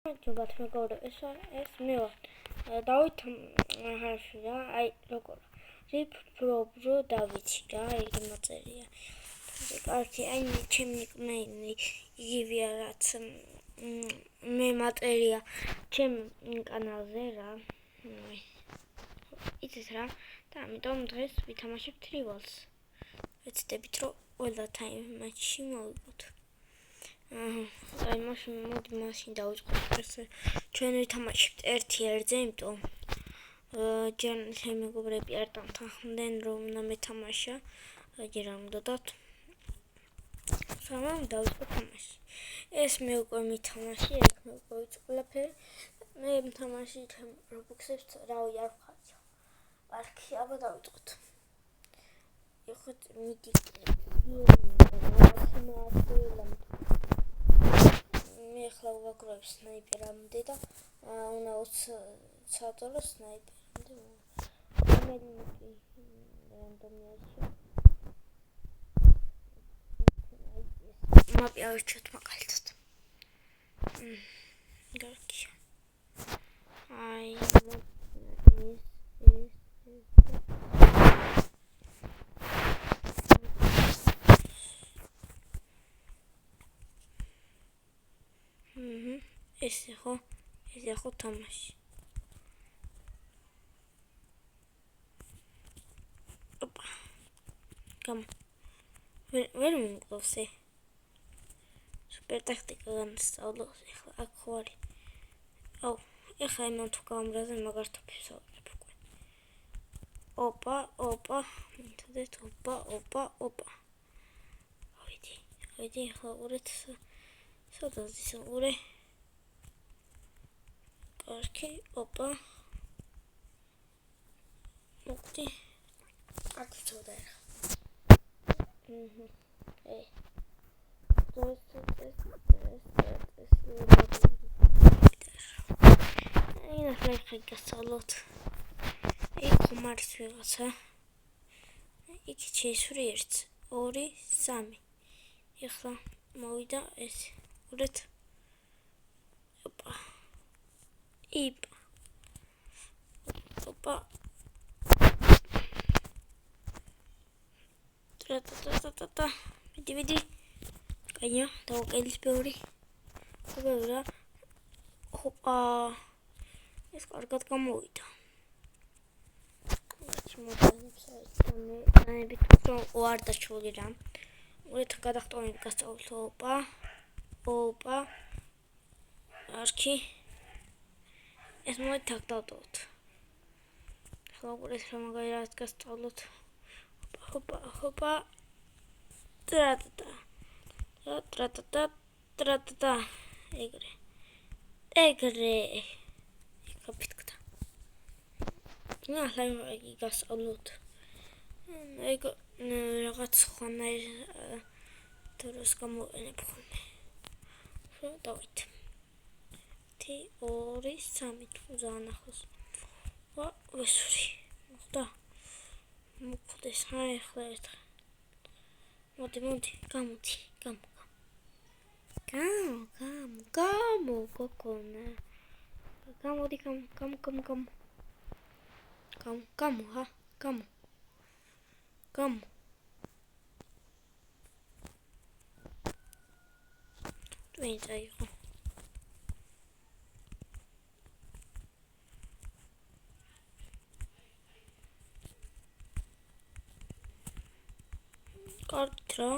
მადლობთ მეგობრებო, ეს მე ვარ დავით ჰარშია, აი როგორ რიფრობრო დავითი რა, იგი მოწერია. კარგი, აი ჩემი ნიკნეიმი იგივეა რაც მე მატერია ჩემ კანალზე რა. იცით რა და ამიტომ დღეს ვითამაშებთ Rivals. ვეცდებით რომ ყველა თამაში მოვიგოთ. აი მაშინ დავიწყოთ ეს ჩვენ ვითამაშებთ 1-1-ზე, იმიტომ ჯერ მეგობრები არ დამთანხმდნენ რომ მეთამაშა, აგერ არ მოდათ. სამ დავიწყოთ თამაში. ეს მე უკვე მითამაში, ეს მე უკვე ვიცი ყველაფერი. მე მთამაში ჩემ Roblox-ებს რავი არ ვხარჯავ. არქი აბა დავიწყოთ. ეხოთ მიდი მე ახლა ვაგროვებ სნაიპერამდე და უნდა ვცადო სნაიპერამდე. მაპი ავირჩიოთ მაგალითად. გარკია. აი ეს ხო თამაში. ოპა. გამ. ვერ მიგყავს ე. სუპერ ტაქტიკა განსწავლოს ახლა აქ ხო არის. აუ, ეხლა იმან თუ კამერაზე მაგართა ფისაუბრებ უკვე. ოპა. მითოდეთ ოპა. ავიდი ახლა ურეთ სადაზის ურე. კარგი, ოპა. მოკდი. აქ ცოტა რა. Ina flexi გასწავლოთ. იქ ხომარს ვიღაცა. იქ შეისური 1, 2, 3. ეხლა მოვიდა ეს. ურეთ. ოპა. ოპა. ტრატატატატა. მიდი. კაია, დავაკელის ბევრი. რა. ოპა. ეს კარგად გამოვიდა. მოდანებით რომ ვარ დაჩული რა. ურეთ გადახტომით გასწავლოთ. ოპა. არქი. ეს მოდი აქ დავტოვოთ. ახლა ურეთ რა მაგალითად გასწავლოთ. ოპა. ტრატატა. ეგრე. იკაფიტკდა. ახლა იგი გასწავლოთ. ეგ რაღაც ხანერ დროს გამოვიყენებ ხოლმე. დავით. 1, 2, 3 თუ ზანახოს. ვესური. ხოდა. მოხდეს ახლა ერთხელ. მოდი, გამოდი. გამო, გოგონა. გამოდი, გამო. ტვინი წაიღო. კარგით რა.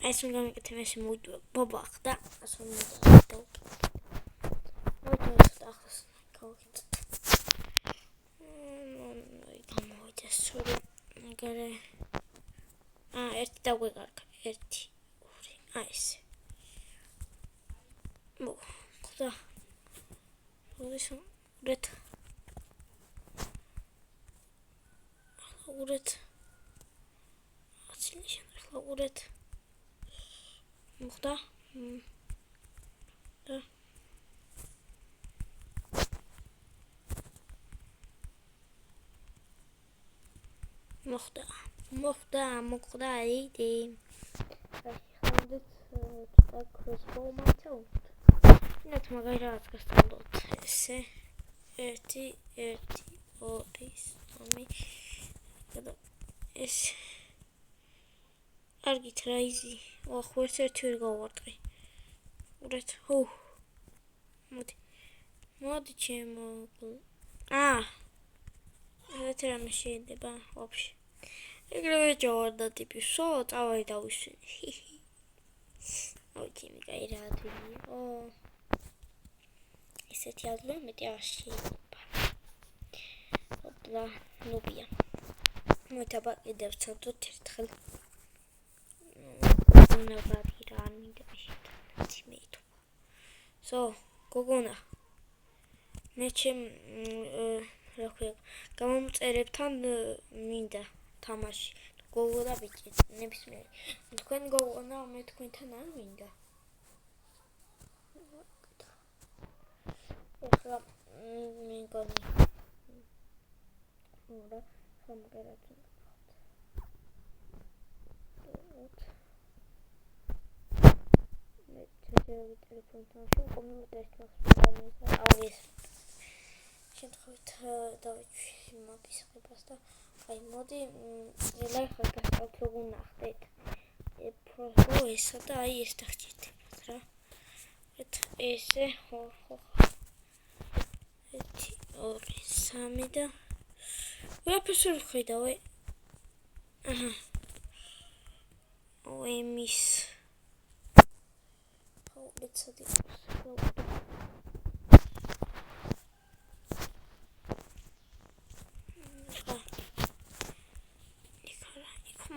ეს უნდა მეკეთებ ესე მოვიდო ბაბახ და ასე მოვიდო. ახლოს გავხიდეთ. გამოვიდა სული. ეგრე. ერთი დაგვეკარგა. 1, 2. ესე. ხოდა. ურეთ. აცილიშენ ახლა ურეთ. მოხდა. და მოხდა. იდი. ხალხი და crossbow მაიცავთ. ნათ მაგარი რაღაც გასწავლოთ. ესე 1 1 2 3 და ეს კარგით რა იზი. ახლა ერთ ვერ გავარტყი. ურეთ. ჰუ. მოდი ჩემო. ეს რამე შეიძლება ვაფშე. ეგრევე ჯავარდა ტიპი. სო, წავაი დავისვენი. ჩემი კაი რა თვია. ესეთი აზრი მეტი არ შეიძლება. ოპლა, ნუბია. მოიცა კიდევ ცოტა ერთხელ. ნაბარი რა მინდა შემეითო. სო, გოგონა. მე რა ქვია, გამომწერებთან მინდა თამაში. გოგონა ბიჭი, ნებისმიერი. თქვენ გოგონა, მე თქვენთან არ მინდა. ეხლა მეგონი. ურა, სამგერაც. ტელეფონთან კომპიუტერს ავიეს. შემთხვევით დავიჩვი მაპის ხებას და აი მოდი ლაიხად გასწავთ როგორ ნახდეთ. ესა და აი ეს დახჭირდებათ რა. ესე ხო 1 2 3 და ვერაფერს ვერ ხედავ. ემის ლეცადი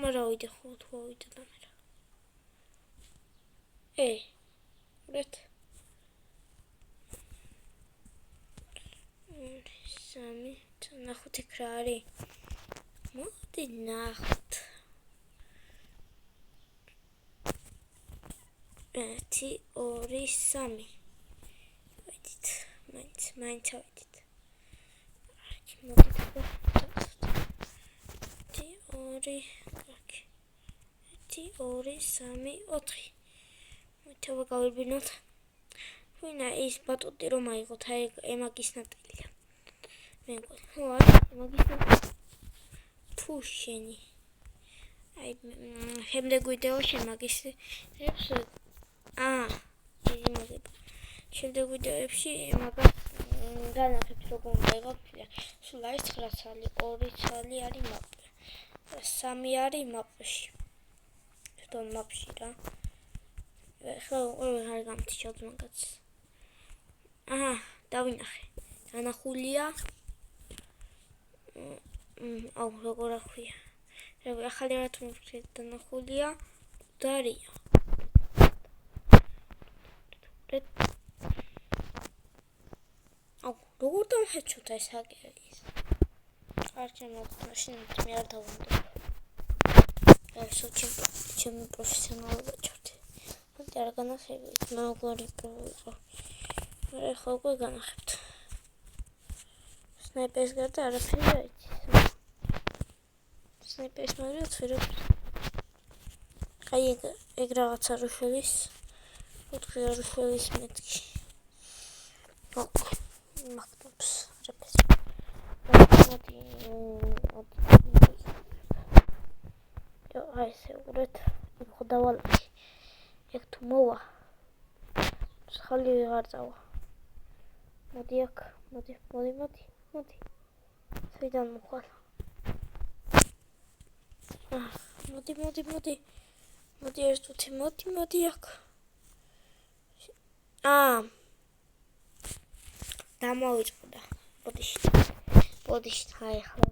მარა ვიდე ხო თუ ავიდე და მერა ურეთ სამი ნახოთ იქ რა არის მოდი ნახოთ 1 2 3 ვიდით მაინც ავიდით მოდით და 1 2 3 4 მოიცა გავიბინოთ ვინა ის ბატუტი რომ აიღოთ აი ემაგის ნატელია მე ხო არა ემაგის ნატელი ფუშენი აი შემდეგ ვიდეოში მაგის შემდეგ ვიდეოებში მაგას განახებთ როგორ უნდა იყოს სულ არის 9 ცალი 2 ცალი არის მაპი 3 არის მაპში თვითონ მაპში რა ხო არ გამთიშოთ მაგაც დავინახე დანახულია აუ როგორ ახვია ახალი რა თქმა უნდა დანახულია დარია აუ როგორ დავხეჩოთ ეს ჰაკერის არჩევნა მაშინ მე არ დავუნდა ეს ჩემი პროფესიონალობა ჩართი არ განახებთ მაგარი პროვიკო მე ხო უკვე განახებთ სნაიპერს გარდა არაფერი არ იცი სნაიპერს მაგათ ვერაფერი აი ეგ რაღაცა რუშელის ოთხი რუშელის მეთქი მაგდობს რაფერი აი ესე ურეთ ხო დავალე ეგ თუ მოვა ხალი ვეღარ წავა მოდი აქ მოდი სვიდან მოხვალ მოდი ერთ თუთი მოდი აქ დამოვიწყდა ბოდიში აი ხლა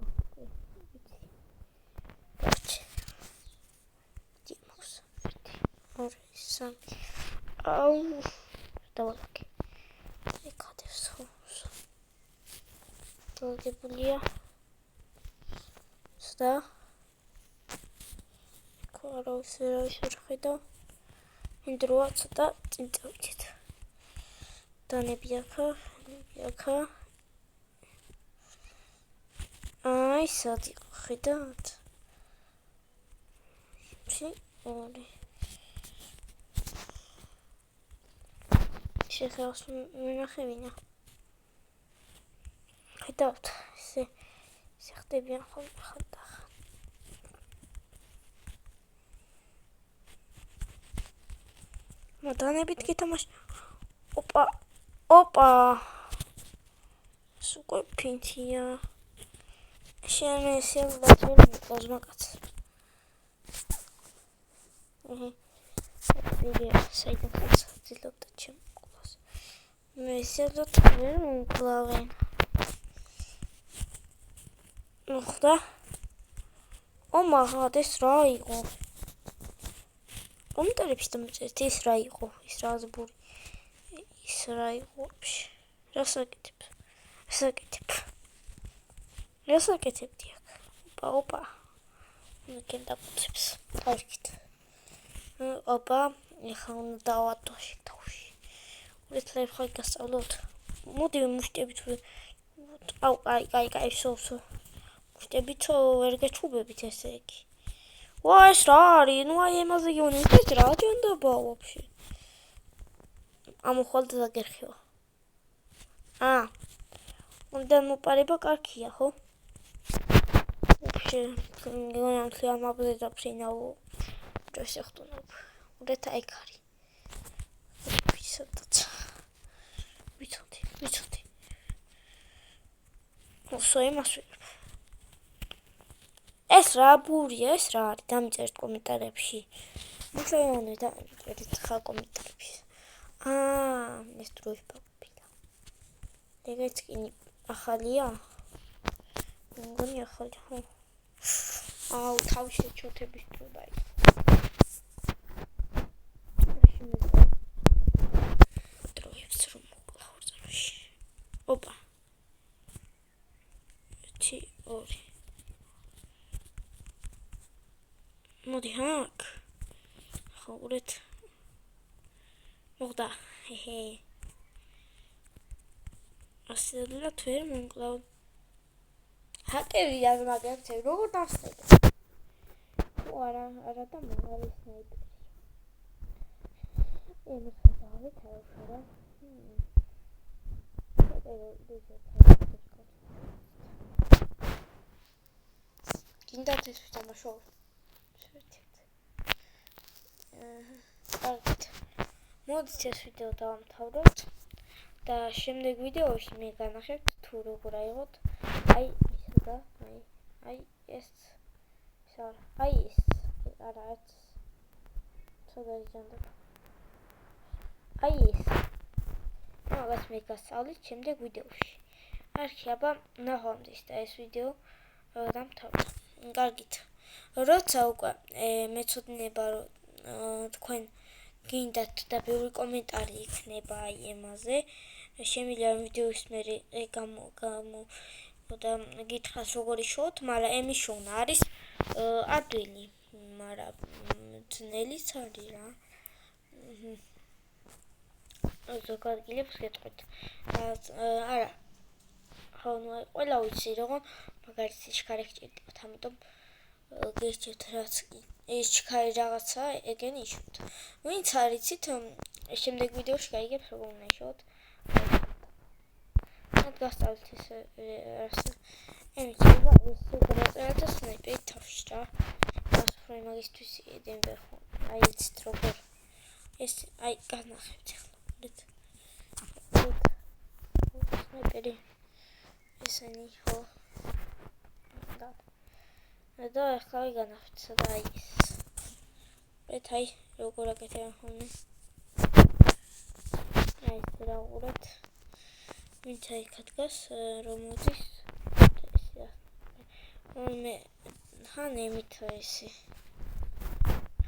აუ დავალაკე ეკადებს ხო დაგებულია სდა ქარავის ვერ ხედავ ინდროა ცოტა წინ წავიდეთ დანები აქა აი სადი ხედავთ ორი შეხავს მინახე ვინა. ხედავთ, ესე ხდებიან ხოლმე ხანდახან. მოდანებით გითამაშ. ოპა. სუყე ფინთია. შენ ესე ლათველი მაგაც. ვიდეო საერთოდ ძილობდა ჩემ კლას. მე შეძლოთ ვერ მომკლავენ. ნახდა? ომაღად ეს რა იყო? კომენტარებში დამწერეთ ეს რა იყო? ის რაზბური. ის რა იყო вообще? რასაკეთებდი აქ? ოპა. მეკენ დაგუცებს. დავიქით. ოპა, ეხლა უნდა დავატო თავში. ურეთლებ ხარ გასწავლოთ. მოდი მუშტებით. აუ, კაი, სო. მუშტებით ვერ გეჩუბებით ესე იგი. ვა, ეს რა არის? ნუ აი ემაზე გიონი. ეს რა ჯანდაბა вообще? ამოხვალდა დაგერხიო. უნდა მოპარება კარგია, ხო? вообще, გონამთლი ამაბზე დაფრინაო. ჯოსი ხტუნობ. ურეთ აი კარი. ვისოდაც. ვიცოდი. ოსო იმას ვიღებ. ეს რა ბურია, ეს რა არის? დამიწერეთ კომენტარებში. მუშაობენ დამიწერეთ ხა კომენტარებში. ეს დროის პაპილა. ეგეც კი ახალია? მგონი ახალი, ხო? აუ, თავში ჩოთების დრო დაიწყო. დროებს რომ მოკლავ ზროში. ოპა. 1 2 მოდი ჰაკ. ხაურეთ. მოხდა. ასეულად ვერ მომკლავ. ჰაკერი არ მაგერცე როგორ დასწრებ? არა და მაგარი სნაიპერი. დავით არა. გინდათ ეს ვთამაშო? კარგით. მოდით ეს ვიდეო დავამთავროთ და შემდეგ ვიდეოში მე განახებთ თუ როგორ აიღოთ აი ეს ცოდარი ჯანდაბა. მაგას მე გასწავლით შემდეგ ვიდეოში. არქიაბა ნახვამდის და ეს ვიდეო დამთავრდა. კარგით. როცა უკვე მეცოდინება რომ თქვენ გინდათ და ბევრი კომენტარი იქნება აი ემაზე, შემიძლია ვიდეოს მერე და გითხრას როგორ იშოვოთ, მაგრამ ემის შოვნა არის ადვილი, მაგრამ ძნელიც არის რა. ზოგადად გეტყვით. არა. ხო, ყველა ვიცი რომ მაგალითად შქარი გჭირდებათ, ამიტომ გერჩევთ რაც ეს შქარი რაღაცა ეგენი იშოვთ. ვინც არიცით, შემდეგ ვიდეოში გაიგებთ როგორ უნდა იშოვოთ. გასწავლით ეს ემიჩება ეს გადაწერა და სნაიპერი თავში რა. მასწავლე მაგისტვის ედენბერ ხო. აი იცით როგორ ეს აი განახებთ ახლა. სნაიპერი ესენი ხო. და ახლა განახებთ და აი ეს. აი როგორ აკეთებენ ხოლმე. აი ეს რა უყურეთ. ვინც იქად გას რომ მოდის მე ხან ემით ესე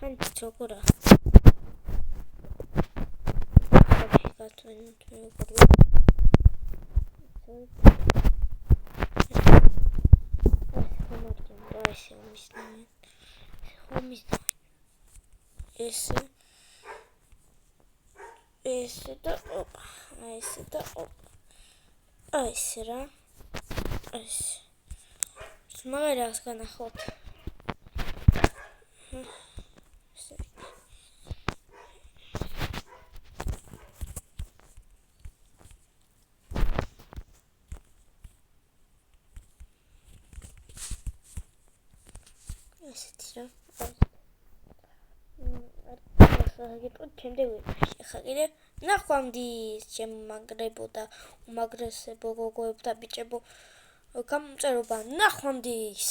ხან ჩოკორა გატვენ როგორ ესე და ოპა ესე და ოპა ეს რა ეს მაგას განახოთ ესეთი რა. ახლა კიდე ნახვამდის შემაგრებო და უმაგრესებო გოგოებო და ბიჭებო გამომწერობა ნახვამდის.